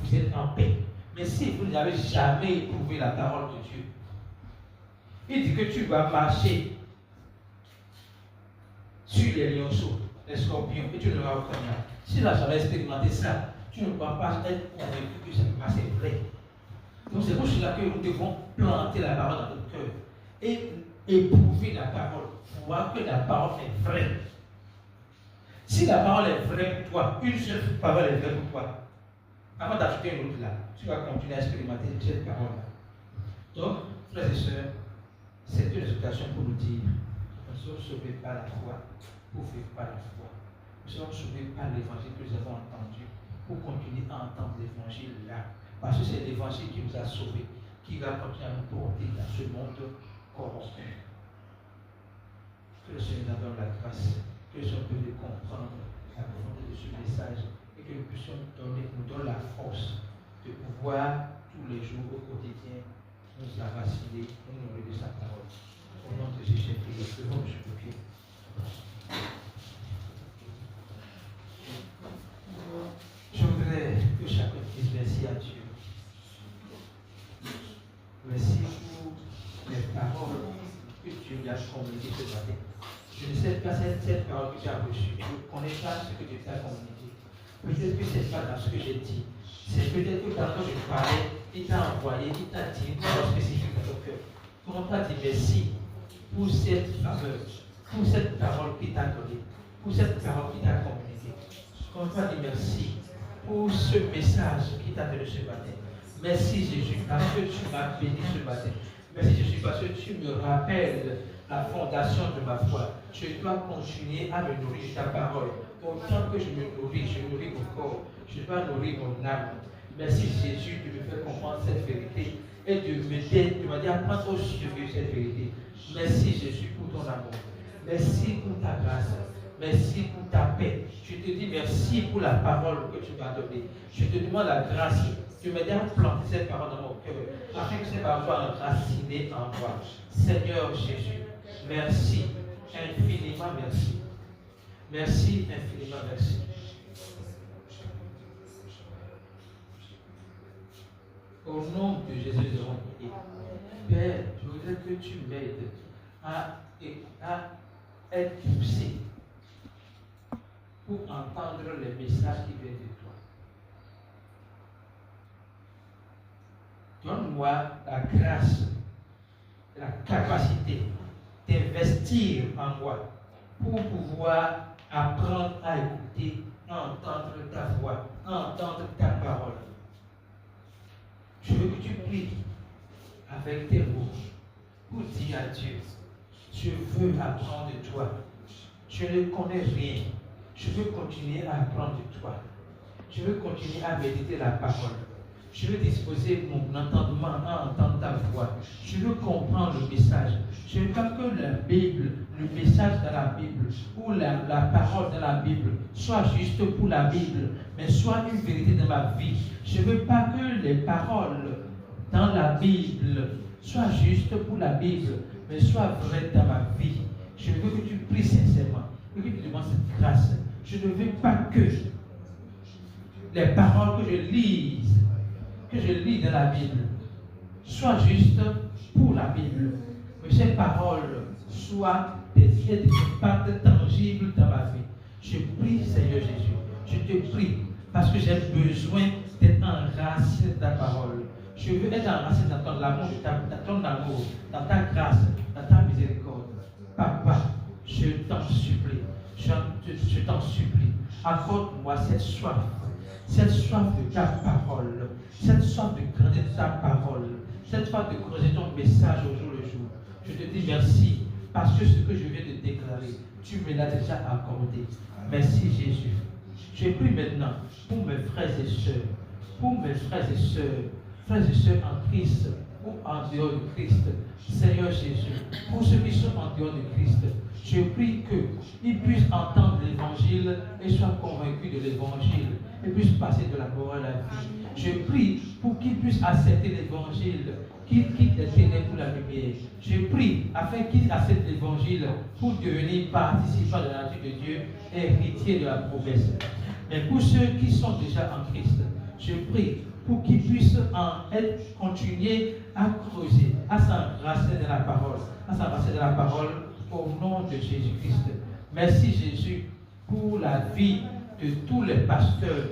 Vous êtes en paix. Mais si vous n'avez jamais éprouvé la parole de Dieu, il dit que tu vas marcher sur les lionceaux, les scorpions, et tu ne vas pas rien. Si tu n'as jamais expérimenté ça, tu ne vas pas être convaincu que c'est vrai. Donc c'est pour cela que nous devons planter la parole dans notre cœur et éprouver la parole, voir que la parole est vraie. Si la parole est vraie pour toi, une seule parole est vraie pour toi, avant d'ajouter une autre là, tu vas continuer à expérimenter cette parole-là. Donc, frères et sœurs, c'est une exhortation pour nous dire, nous sommes sauvés par la foi, pour vivre par la foi. Nous sommes sauvés par l'évangile que nous avons entendu, pour continuer à entendre l'évangile là. Parce que c'est l'évangile qui nous a sauvés, qui va continuer à nous porter dans ce monde corrompu. Que le Seigneur nous donne la grâce, que les gens peuvent comprendre la volonté de ce message et que nous puissions nous donner la force de pouvoir tous les jours au quotidien nous enraciner, nous nourrir de sa parole. Au nom de Jésus, devons nous supplier. Je voudrais que chacun dise merci à Dieu. Merci pour les paroles que Dieu lui a communiquées ce matin. Je ne sais pas cette parole que tu as reçue. Je ne connais pas ce que Dieu t'a communiqué. Peut-être que ce n'est pas dans ce que j'ai dit. C'est peut-être que quand je parlais, il t'a envoyé, il t'a dit une parole spécifique dans ton cœur. Comment pas dire merci pour cette faveur, pour cette parole qu'il t'a donnée, pour cette parole qu'il t'a communiquée. Comment pas dire merci pour ce message qu'il t'a donné ce matin. Merci Jésus, parce que tu m'as béni ce matin. Merci Jésus, parce que tu me rappelles la fondation de ma foi. Je dois continuer à me nourrir de ta parole. Autant que je me nourris, je nourris mon corps, je dois nourrir mon âme. Merci Jésus de me faire comprendre cette vérité et de m'aider, de m'aider à prendre au sérieux cette vérité. Merci Jésus pour ton amour. Merci pour ta grâce. Merci pour ta paix. Je te dis merci pour la parole que tu m'as donnée. Je te demande la grâce de m'aider à planter cette parole dans mon cœur, afin que cette parole soit enracinée en moi. Seigneur Jésus, merci, infiniment merci. Merci, infiniment merci. Au nom de Jésus, nous avons prié. Père, je voudrais que tu m'aides à être poussé pour entendre les messages qui viennent de toi. Donne-moi la grâce, la capacité d'investir en moi pour pouvoir apprendre à écouter, à entendre ta voix, à entendre ta parole. Je veux que tu pries avec tes mots pour dire à Dieu, je veux apprendre de toi. Je ne connais rien. Je veux continuer à apprendre de toi. Je veux continuer à méditer la parole. Je veux disposer mon entendement à entendre ta voix. Je veux comprendre le message. Je ne veux pas que la Bible, le message dans la Bible ou la parole dans la Bible soit juste pour la Bible, mais soit une vérité dans ma vie. Je ne veux pas que les paroles dans la Bible soient juste pour la Bible, mais soient vraies dans ma vie. Je veux que tu pries sincèrement, que tu te demandes cette grâce. Je ne veux pas que les paroles que je lis dans la Bible soient juste pour la Bible, mais ces paroles soient des impacts tangibles dans ma vie. Je prie, Seigneur Jésus, je te prie, parce que j'ai besoin d'être enraciné dans ta parole. Je veux être enraciné dans ton amour, dans ta grâce, dans ta miséricorde. Papa, je t'en supplie, je t'en supplie, accorde-moi cette soif de ta parole, cette soif de grandir ta parole, cette soif de creuser ton message au jour le jour. Je te dis merci, parce que ce que je viens de déclarer, tu me l'as déjà accordé. Merci Jésus. Je prie maintenant pour mes frères et sœurs en Christ ou en dehors de Christ. Seigneur Jésus, pour ceux qui sont en dehors de Christ, je prie qu'ils puissent entendre l'évangile et soient convaincus de l'évangile et puissent passer de la mort à la vie. Je prie pour qu'ils puissent accepter l'évangile, qu'ils quittent les ténèbres pour la lumière. Je prie afin qu'ils acceptent l'évangile pour devenir participants de la nature de Dieu et héritiers de la promesse. Mais pour ceux qui sont déjà en Christ, je prie pour qu'ils puissent continuer à creuser, à s'enraciner dans la parole, au nom de Jésus-Christ. Merci Jésus pour la vie de tous les pasteurs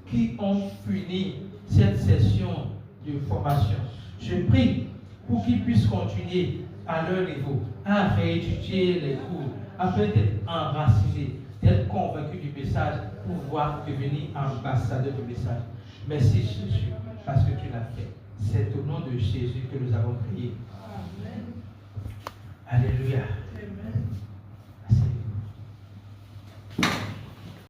qui ont fini cette session de formation. Je prie pour qu'ils puissent continuer à leur niveau, à réétudier les cours, afin d'être enracinés, d'être convaincus du message, pour pouvoir devenir ambassadeurs du message. Merci Jésus, parce que tu l'as fait. C'est au nom de Jésus que nous avons prié. Amen. Alléluia. Amen.